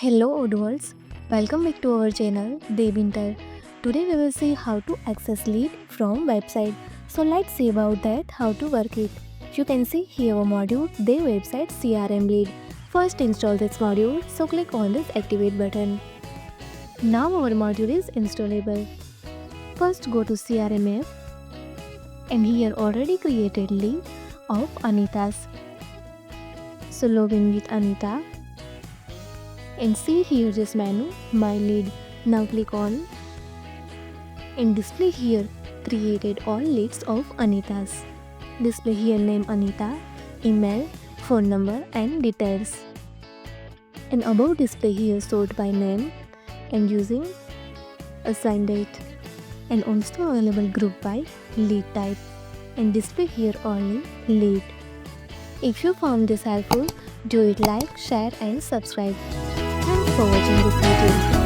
Hello Odoors, welcome back to our channel Devintelle. Today we will see how to access lead from website. So let's see about that, how to work it. You can see here a module, the website CRM lead. First install this module, so click on this activate button. Now our module is installable. First go to CRM app and here already created lead of Anita's. So login with Anita. And see here this menu, my lead. Now click on and display here created all leads of Anita's. Display here name Anita, email, phone number and details. And above display here sort by name and using assign date. And also available group by lead type. And display here only lead. If you found this helpful, do it like, share and subscribe. Thanks for watching this video.